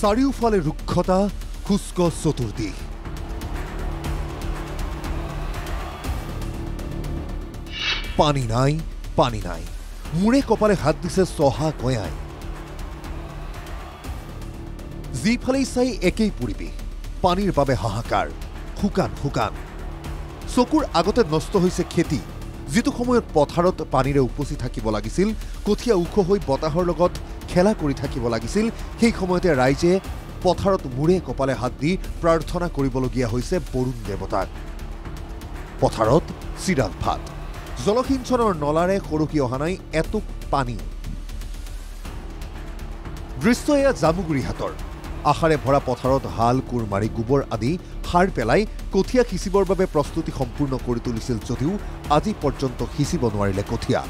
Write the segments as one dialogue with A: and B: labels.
A: চাৰিওফালে ৰুক্ষতা শুষ্ক চতুৰ্দিশ পানী নাই মূৰে কপালে হাত দিছে চহা গয়াই যিফালেই চাই একেই পৰিৱেশ পানীৰ বাবে হাহাকাৰ শুকান চকুৰ আগতে নষ্ট হৈছে খেতি যিটো সময়ত পথাৰত পানীৰে উপচি থাকিব লাগিছিল কঠীয়া ওখ হৈ বতাহৰ লগত খেলা কৰি থাকিব লাগিছিল সেই সময়তে ৰাইজে পথাৰত মূৰে কপালে হাত দি প্ৰাৰ্থনা কৰিবলগীয়া হৈছে বৰুণ দেৱতাক পথাৰত চিৰাল ভাত জলসিঞ্চনৰ নলাৰে সৰকি অহা নাই এটুপ পানী দৃশ্য এয়া জামুগুৰিহাটৰ আশাৰে ভৰা পথাৰত হাল কোৰ মাৰি গোবৰ আদি সাৰ পেলাই কঠীয়া সিঁচিবৰ বাবে প্ৰস্তুতি সম্পূৰ্ণ কৰি তুলিছিল যদিও আজি পৰ্যন্ত সিঁচিব নোৱাৰিলে কঠীয়া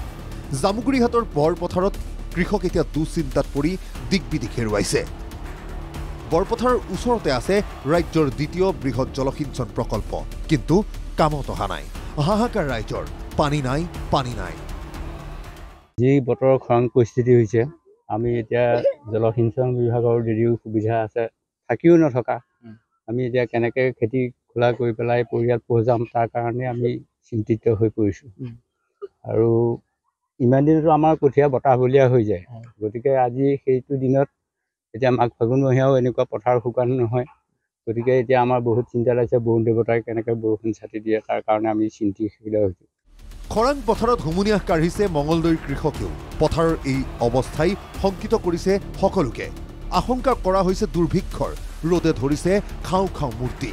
A: জামুগুৰিহাটৰ বৰপথাৰত কৃষক এতিয়া দুশ্চিন্তাত পৰি দিগবিদিক হেৰুৱাইছে বৰপথাৰৰ ওচৰতে আছে ৰাজ্যৰ দ্বিতীয় বৃহৎ জলসিঞ্চন প্ৰকল্প কিন্তু কামত অহা নাই হাহাকাৰ ৰাইজৰ পানী নাই
B: যি বতৰৰ খৰাং পৰিস্থিতি হৈছে আমি এতিয়া জলসিঞ্চন বিভাগৰ যদিও সুবিধা আছে থাকিও নথকা আমি এতিয়া কেনেকৈ খেতি খোলা কৰি পেলাই পৰিয়াল পোহযাম তাৰ কাৰণে আমি চিন্তিত হৈ পৰিছোঁ আৰু ইমান দিনতো আমাৰ কঠীয়া বতাহ বলীয়া হৈ যায় গতিকে আজি সেইটো দিনত এতিয়া মাঘ ফাগুনমহীয়াও এনেকুৱা পথাৰ শুকান নহয় গতিকে এতিয়া আমাৰ বহুত চিন্তা লাগিছে বৰুণ দেৱতাই কেনেকৈ বৰষুণ ছাতি দিয়ে তাৰ কাৰণে আমি চিন্তিত হৈছোঁ
A: খৰাং পথাৰত হুমুনিয়াহ কাঢ়িছে মঙলদৈৰ কৃষকেও পথাৰৰ এই অৱস্থাই শংকিত কৰিছে সকলোকে আশংকা কৰা হৈছে দুৰ্ভিক্ষৰ ৰ'দে ধৰিছে খাওঁ মূৰ্তি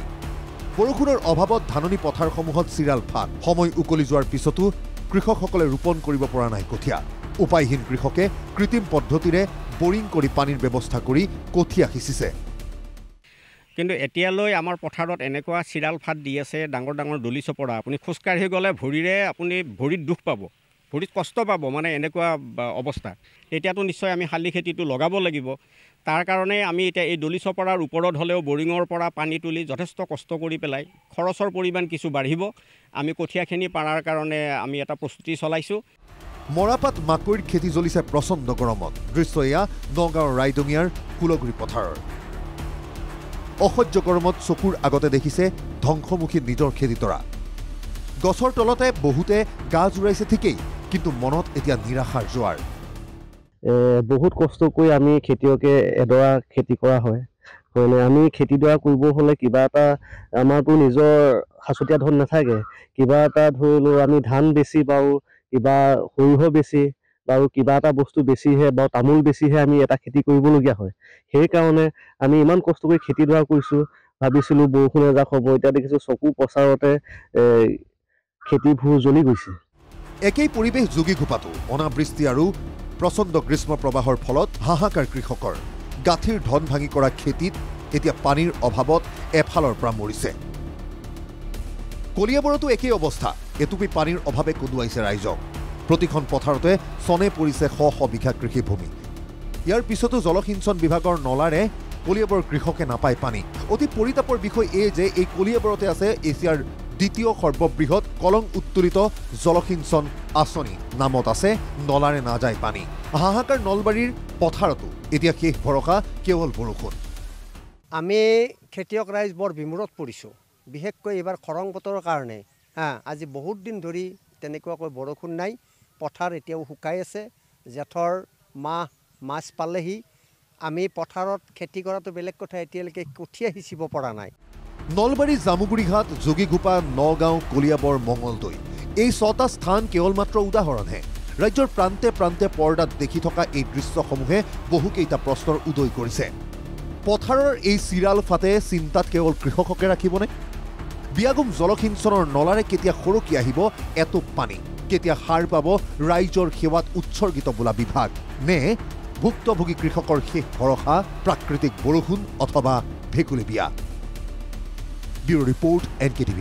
A: বৰষুণৰ অভাৱত ধাননি পথাৰসমূহত চিৰাল ফাট সময় উকলি যোৱাৰ পিছতো কৃষকসকলে ৰোপণ কৰিব পৰা নাই কঠীয়া উপায়হীন কৃষকে কৃত্ৰিম পদ্ধতিৰে বৰিং কৰি পানীৰ ব্যৱস্থা কৰি কঠীয়া সিঁচিছে
C: কিন্তু এতিয়ালৈ আমাৰ পথাৰত এনেকুৱা চিৰাল ফাট দি আছে ডাঙৰ দলি চপৰা আপুনি খোজকাঢ়ি গ'লে ভৰিত দুখ পাব ভৰিত কষ্ট পাব মানে এনেকুৱা অৱস্থা এতিয়াতো নিশ্চয় আমি শালি খেতিটো লগাব লাগিব তাৰ কাৰণে আমি এতিয়া এই দলি চপৰাৰ ওপৰত হ'লেও বৰিঙৰ পৰা পানী তুলি যথেষ্ট কষ্ট কৰি পেলাই খৰচৰ পৰিমাণ কিছু বাঢ়িব আমি কঠীয়াখিনি পাৰাৰ কাৰণে আমি এটা প্ৰস্তুতি চলাইছোঁ
A: মৰাপাট মাকৈৰ খেতি জ্বলিছে প্ৰচণ্ড গৰমত দৃশ্য এয়া নগাঁৱৰ ৰাইডঙিয়াৰ কুলগুৰি পথাৰৰ অসহ্য গৰমত চকুৰ আগতে দেখিছে ধ্বংসমুখী নিজৰ খেতিডৰা গছৰ তলতে বহুতে গা জোৰাইছে ঠিকেই কিন্তু মনত এতিয়া নিৰাশাৰ জোৱাৰ
D: বহুত কষ্ট কৰি আমি খেতিয়কে এডৰা খেতি কৰা হয় আমি খেতিডৰা কৰিব হ'লে কিবা এটা আমাৰতো নিজৰ সাঁচতীয়া ধন নাথাকে কিবা এটা ধৰি লওঁ আমি ধান বেছি পাওঁ কিবা সৰিয়হ বেছি বাৰু কিবা এটা বস্তু বেছিহে বা তামোল বেছিহে আমি এটা খেতি কৰিবলগীয়া হয় সেইকাৰণে আমি ইমান কষ্ট কৰি খেতিডৰা কৰিছোঁ ভাবিছিলোঁ বৰষুণ এজাক হ'ব এতিয়া দেখিছোঁ চকু পচাৰতে খেতিবোৰ জ্বলি গৈছে
A: একেই পৰিৱেশ যোগীঘোপাতো অনাবৃষ্টি আৰু প্ৰচণ্ড গ্ৰীষ্ম প্ৰবাহৰ ফলত হাহাকাৰ কৃষকৰ গাঁঠিৰ ধন ভাঙি কৰা খেতিত এতিয়া পানীৰ অভাৱত এফালৰ পৰা মৰিছে কলিয়াবৰতো একেই অৱস্থা এটুপি পানীৰ অভাৱে কন্দুৱাইছে ৰাইজক প্ৰতিখন পথাৰতে চনে পৰিছে শ বিঘা কৃষিভূমি ইয়াৰ পিছতো জলসিঞ্চন বিভাগৰ নলাৰে কলিয়াবৰ কৃষকে নাপায় পানী অতি পৰিতাপৰ বিষয় এই যে এই কলিয়াবৰতে আছে এছিয়াৰ দ্বিতীয় সৰ্ববৃহৎ কলং উত্তোলিত জলসিঞ্চন আঁচনি নামত আছে নলাৰে নাযায় পানী হাহাকাৰ নলবাৰীৰ পথাৰতো এতিয়া শেষ ভৰসা কেৱল বৰষুণ
E: আমি খেতিয়ক ৰাইজ বৰ বিমূৰত পৰিছোঁ বিশেষকৈ এইবাৰ খৰাং বতৰৰ কাৰণে আজি বহুত দিন ধৰি তেনেকুৱাকৈ বৰষুণ নাই পথাৰ এতিয়াও শুকাই আছে জেঠৰ মাছ পালেহি আমি পথাৰত খেতি কৰাটো বেলেগ কথা এতিয়ালৈকে কঠীয়া সিঁচিব পৰা নাই
A: নলবাৰী জামুগুৰিঘাট যোগীঘোপা নগাঁও কলিয়াবৰ মঙলদৈ এই 6টা স্থান কেৱল মাত্ৰ উদাহৰণহে ৰাজ্যৰ প্ৰান্তে প্ৰান্তে পৰ্দাত দেখি থকা এই দৃশ্যসমূহে বহুকেইটা প্ৰশ্নৰ উদয় কৰিছে পথাৰৰ এই চিৰাল ফাটে চিন্তাত কেৱল কৃষককে ৰাখিবনে বিয়াগুম জলসিঞ্চনৰ নলাৰে কেতিয়া সৰকি আহিব এটুপ পানী কেতিয়া সাৰ পাব ৰাইজৰ সেৱাত উৎসৰ্গিত বোলা বিভাগ নে ভুক্তভোগী কৃষকৰ শেষ ভৰসা প্ৰাকৃতিক বৰষুণ অথবা ভেকুলী বিয়া ব্যুৰো ৰিপৰ্ট NKTV+